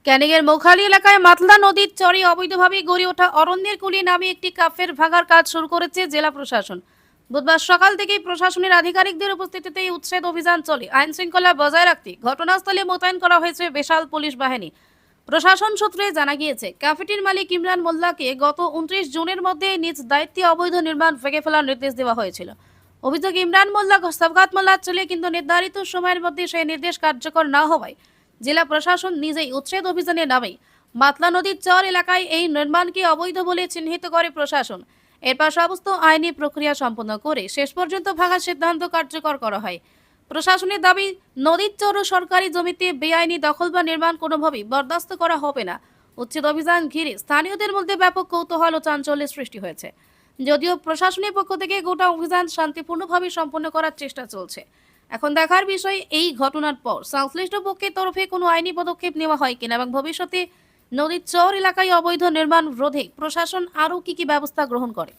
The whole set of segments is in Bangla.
ক্যানিংয়ের মৌখালী এলাকায় মাতলা নদীর চরে অবৈধভাবে গড়ে ওঠা অরণ্যের কুলি নামে একটি কাফের ভাঙার কাজ শুরু করেছে জেলা প্রশাসন। বুধবার সকাল থেকেই প্রশাসনের আধিকারিকদের উপস্থিতিতে এই উচ্ছেদ অভিযান চলে। আইন শৃঙ্খলা বজায় রাখতে ঘটনাস্থলে মোতায়েন করা হয়েছে বিশাল পুলিশ বাহিনী। প্রশাসন সূত্রে জানা গিয়েছে, ক্যাফেটির মালিক ইমরান মোল্লাকে গত 29 জুনের মধ্যে নিজ দায়িত্বে অবৈধ নির্মাণ ভেঙে ফেলার নির্দেশ দেওয়া হয়েছিল। অভিযোগ, ইমরান মোল্লা সবগাত মোল্লার ছেলে, কিন্তু নির্ধারিত সময়ের মধ্যে সেই নির্দেশ কার্যকর না হওয়ায় জেলা প্রশাসন নিজেই উচ্ছেদ অভিযানে নামে। মাতলা নদীর চর এলাকায় এই নির্মাণকে অবৈধ বলে চিহ্নিত করে প্রশাসন। এরপর সমস্ত আইনি প্রক্রিয়া সম্পন্ন করে শেষ পর্যন্ত ভাঙার সিদ্ধান্ত কার্যকর করা হয়। প্রশাসনের দাবি, নদীর চর ও সরকারি জমিতে বেআইনি দখল বা নির্মাণ কোনোভাবেই বরদাস্ত করা হবে না। উচ্ছেদ অভিযান ঘিরে স্থানীয়দের মধ্যে ব্যাপক কৌতূহল ও চাঞ্চল্যের সৃষ্টি হয়েছে। যদিও প্রশাসনের পক্ষ থেকে গোটা অভিযান শান্তিপূর্ণভাবে সম্পন্ন করার চেষ্টা চলছে। এখন দেখার বিষয়, এই ঘটনার পর সংশ্লিষ্ট পক্ষের তরফে কোনো আইনি পদক্ষেপ নেওয়া হয় কিনা এবং ভবিষ্যতে নদীর চর এলাকায় অবৈধ নির্মাণ রোধে প্রশাসন আরও কি ব্যবস্থা গ্রহণ করে।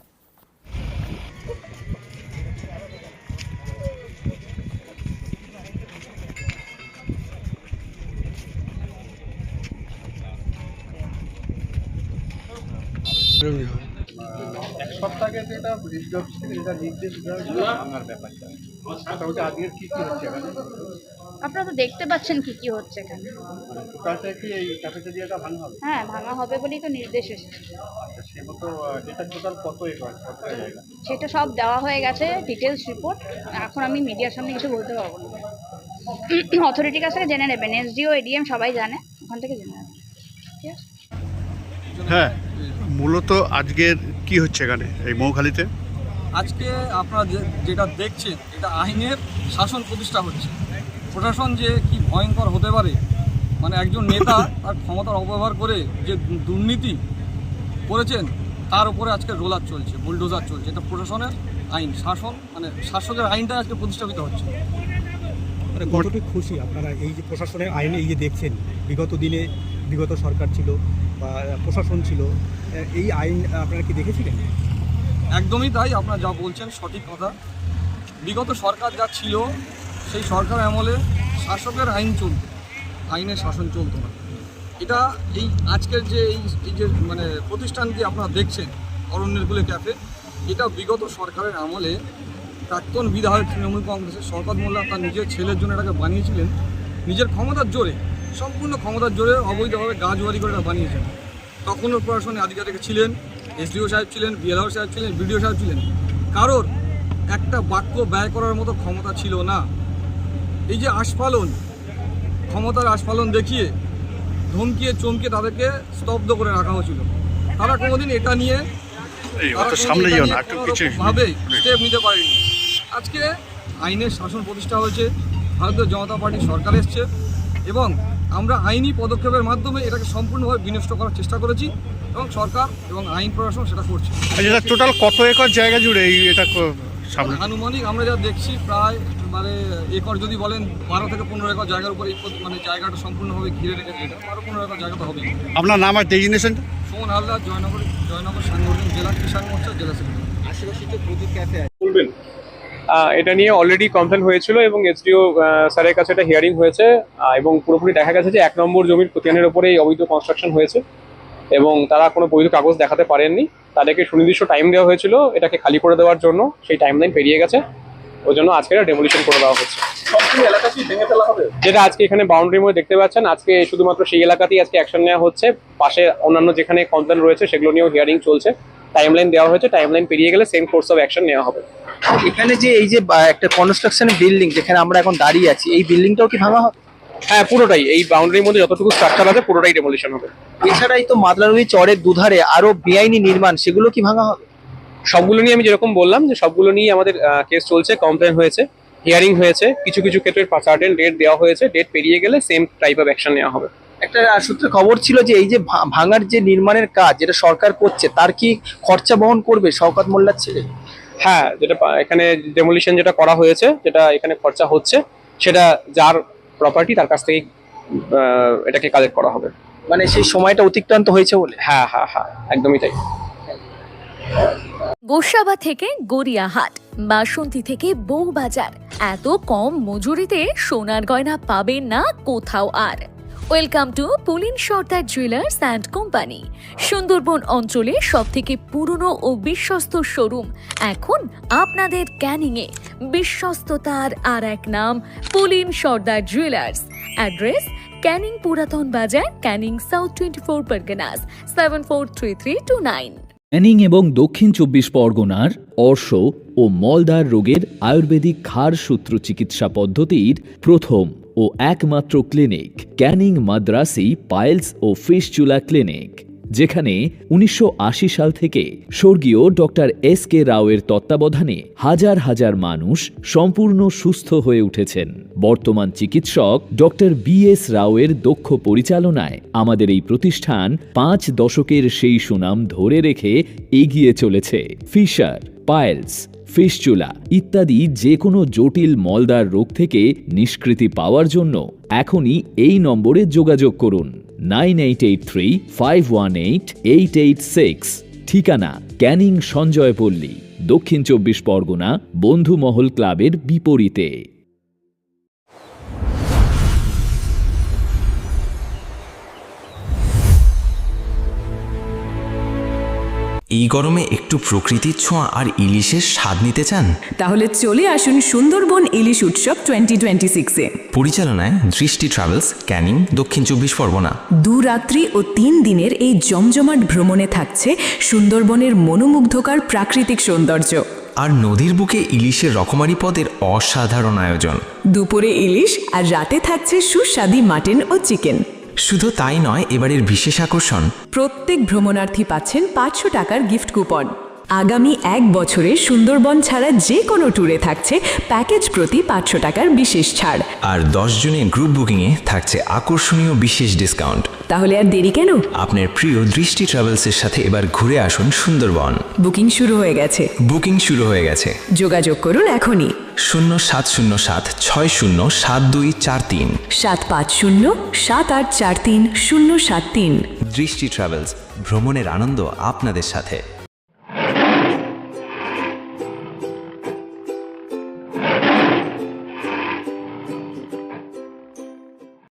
এক সপ্তাহ আগে যেটা রেজিস্ট্রি অফিস থেকে যেটা নির্দেশ দেওয়া হয়েছিল ভাঙার ব্যাপারটা, মোটামুটি আজকের কি হচ্ছে এখানে? আপনারা তো দেখতে পাচ্ছেন কি হচ্ছে এখানে। টোটালটা কি এই ক্যাফেটেরিয়াটা ভাঙা হবে? হ্যাঁ, ভাঙা হবে বলেই তো নির্দেশ এসেছে। আচ্ছা, সে মতো এটা টোটাল কত একর, কত জায়গা? সেটা সব দেওয়া হয়ে গেছে, ডিটেলস রিপোর্ট। এখন আমি মিডিয়ার সামনে কিছু বলতে পারবো না। অথরিটির কাছ থেকে জেনে নেবেন, এসডিও এডিএম সবাই জানে, ওখান থেকে জেনে নেবেন। ঠিক আছে। হ্যাঁ, মূলত আজকের কি হচ্ছে এখানে এই মৌখালীতে? আজকে আপনারা যেটা দেখছেন, এটা আইনের শাসন প্রতিষ্ঠা হচ্ছে। প্রশাসন যে কি ভয়ঙ্কর হতে পারে, মানে একজন নেতা তার ক্ষমতার অপব্যবহার করে যে দুর্নীতি করেছেন তার উপরে আজকে রোলার চলছে, বুলডোজার চলছে। এটা প্রশাসনের আইন, শাসন মানে শাসকের আইনটা আজকে প্রতিষ্ঠাপিত হচ্ছে। মানে কতটুকু খুশি আপনারা এই যে প্রশাসনের আইনে এই যে দেখছেন, বিগত দিনে বিগত সরকার ছিল বা প্রশাসন ছিল, এই আইন আপনারা কি দেখেছিলেন? একদমই তাই, আপনারা যা বলছেন সঠিক কথা। বিগত সরকার যা ছিল সেই সরকার আমলে শাসকের আইন চলত, আইনের শাসন চলত না। এটা এই আজকের যে এই যে মানে প্রতিষ্ঠানটি আপনারা দেখছেন অরণ্যের কুলে ক্যাফে, এটা বিগত সরকারের আমলে প্রাক্তন বিধায়ক তৃণমূল কংগ্রেসের শওকত মোল্লা তার নিজের ছেলের জন্য এটাকে বানিয়েছিলেন। নিজের ক্ষমতার জোরে, সম্পূর্ণ ক্ষমতার জোরে অবৈধভাবে গাছবাড়ি করে এটা বানিয়েছেন। তখনও প্রশাসনে আধিকারিক ছিলেন, এসডিও সাহেব ছিলেন, বিএলআর সাহেব ছিলেন, বিডিও সাহেব ছিলেন। কারোর একটা বাক্য ব্যয় করার মতো ক্ষমতা ছিল না। এই যে আস্ফালন, ক্ষমতার আস্ফালন দেখিয়ে ধমকিয়ে চমকে তাদেরকে স্তব্ধ করে রাখা হয়েছিল। তারা কোনোদিন এটা নিয়ে ভাবে স্টেপ নিতে পারেনি। আজকে আইনের শাসন প্রতিষ্ঠা হয়েছে, ভারতীয় জনতা পার্টির সরকার এসছে এবং আমরা আইনি পদক্ষেপের মাধ্যমে এটাকে সম্পূর্ণভাবে বিনষ্ট করার চেষ্টা করেছি এবং সরকার এবং আইন প্রশাসন সেটা করছে। এটা টোটাল কত একর জায়গা জুড়ে এটা সামনে? আনুমানিক আমরা যা দেখছি প্রায় মানে একর যদি বলেন 12 থেকে 15 একর জায়গার উপর মানে জায়গাটা সম্পূর্ণভাবে ঘিরে রেখেছে। এটা 12-15 একর জায়গা তো হবেই। আপনার নাম আর ডেজিগনেশন? সুমন হালদার, জয়নগর সাংগঠনিক জেলা কিষাণ মোর্চা জেলা সেক্রেটারি। আশেপাশে তো প্রচুর ক্যাফে আছে। বলবেন এটা নিয়ে অলরেডি কমপ্লেন হয়েছিল এবং এসডিও স্যারের কাছে এটা হিয়ারিং হয়েছে এবং পুরোপুরি দেখা গেছে যে 1 নম্বর জমির খতিয়ানের উপরে এই অবৈধ কনস্ট্রাকশন হয়েছে এবং তারা কোনো বৈধ কাগজ দেখাতে পারেননি। তাদেরকে সুনির্দিষ্ট টাইম দেওয়া হয়েছিল এটাকে খালি করে দেওয়ার জন্য, সেই টাইম লাইন পেরিয়ে গেছে, ওই জন্য আজকে এটা ডেমোলিশন করে দেওয়া হচ্ছে। যেটা আজকে এখানে বাউন্ডারির মধ্যে দেখতে পাচ্ছেন, আজকে শুধুমাত্র সেই এলাকাতেই আজকে অ্যাকশন নেওয়া হচ্ছে। পাশে অন্যান্য যেখানে কমপ্লেন রয়েছে সেগুলো নিয়েও হিয়ারিং চলছে। টাইমলাইন দেওয়া হয়েছে, টাইমলাইন পেরিয়ে গেলে সেম কোর্স অফ অ্যাকশন নেওয়া হবে। এখানে যে এই যে একটা কনস্ট্রাকশনের বিল্ডিং যেখানে আমরা এখন দাঁড়িয়ে আছি, এই বিল্ডিংটাও কি ভাঙা হবে? হ্যাঁ, পুরোটাই এই বাউন্ডারির মধ্যে যতটুকু স্ট্রাকচার আছে পুরোটাই ডেমোলিশন হবে। এছাড়াই তো মাতলা নদী চরের দুধারে আরো বেআইনি নির্মাণ, সেগুলো কি ভাঙা হবে? সবগুলো নিয়ে আমি যেরকম বললাম যে সবগুলো নিয়ে আমাদের কেস চলছে, কমপ্লেন হয়েছে, হিয়ারিং হয়েছে। কিছু কিছু ক্ষেত্রে সার্টেন ডেট দেওয়া হয়েছে, ডেট পেরিয়ে গেলে সেম টাইপ অফ অ্যাকশন নেওয়া হবে। একটা সূত্রে খবর ছিল যে এই যে ভাঙার যে নির্মাণের কাজ যেটা সরকার করছে, তার কি খরচা বহন করবে শওকত মোল্লার ছেলে? হ্যাঁ, যেটা এখানে ডেমোলিশন যেটা করা হয়েছে, যেটা এখানে খরচা হচ্ছে, সেটা যার প্রপার্টি তার কাছ থেকে এটাকে কালেক্ট করা হবে। মানে সেই সময়টা অতিক্রান্ত হয়েছে বলে? হ্যাঁ হ্যাঁ হ্যাঁ, একদমই তাই। গোসাবা থেকে গড়িয়াহাট, বাসন্তী থেকে বউবাজার, এত কম মজুরিতে সোনার গয়না পাবেন না কোথাও আর। Welcome to Pulin Sardar jewellers and company. Sundarban অঞ্চলে সবথেকে পুরনো ও বিশ্বস্ত শোরুম এখন আপনাদের ক্যানিংয়ে। বিশ্বস্ততার আর এক নাম পুলিন সর্দার জুয়েলার্স। অ্যাড্রেস ক্যানিং পুরাতন বাজার, ক্যানিং সাউথ 24 পরগনাস 743329। ক্যানিং এবং দক্ষিণ 24 পরগনার অর্শ ও মলদার রোগের আয়ুর্বেদিক ঘাড় সূত্র চিকিৎসা পদ্ধতির প্রথম ও একমাত্র ক্লিনিক ক্যানিং মাদ্রাসি পাইলস ও ফিস্টুলা ক্লিনিক, যেখানে 1980 সাল থেকে স্বর্গীয় ডক্টর এস.কে. রাওয়ের তত্ত্বাবধানে হাজার হাজার মানুষ সম্পূর্ণ সুস্থ হয়ে উঠেছেন। বর্তমান চিকিৎসক ডক্টর বি.এস. রাওয়ের দক্ষ পরিচালনায় আমাদের এই প্রতিষ্ঠান 5 দশকের সেই সুনাম ধরে রেখে এগিয়ে চলেছে। ফিশার, পাইলস, ফিস্টুলা ইত্যাদি যে কোনো জটিল মলদার রোগ থেকে নিষ্কৃতি পাওয়ার জন্য এখনই এই নম্বরে যোগাযোগ করুন 9883518886। ঠিকানা ক্যানিং সঞ্জয়পল্লী, দক্ষিণ 24 পরগনা, বন্ধুমহল ক্লাবের বিপরীতে। এই গরমে একটু প্রকৃতির ছোঁয়া আর ইলিশের স্বাদ নিতে চান? তাহলে চলে আসুন সুন্দরবন ইলিশ উৎসব 2026-এ। পরিচালনায় দৃষ্টি ট্রাভেলস, ক্যানিং, দক্ষিণ 24 পরগনা। 2 রাত্রি ও 3 দিনের এই জমজমাট ভ্রমণে থাকছে সুন্দরবনের মনোমুগ্ধকর প্রাকৃতিক সৌন্দর্য আর নদীর বুকে ইলিশের রকমারি পদের অসাধারণ আয়োজন। দুপুরে ইলিশ আর রাতে থাকছে সুস্বাদু মাটন ও চিকেন। শুধু তাই নয়, এবারের বিশেষ আকর্ষণ, প্রত্যেক ভ্রমণার্থী পাচ্ছেন 500 টাকার গিফট কুপন। আগামী 1 বছরে সুন্দরবন ছাড়া যে কোনো ট্যুরে থাকছে প্যাকেজ প্রতি 500 টাকার বিশেষ ছাড়। আর 10 জনের গ্রুপ বুকিংয়ে থাকছে আকর্ষণীয় বিশেষ ডিসকাউন্ট। তাহলে আর দেরি কেন? আপনার প্রিয় দৃষ্টি ট্রাভেলসের সাথে এবার ঘুরে আসুন সুন্দরবন। বুকিং শুরু হয়ে গেছে। যোগাযোগ করুন এখনই 0707607243 7507843073। দৃষ্টি ট্রাভেলস, ভ্রমণের আনন্দ আপনাদের সাথে।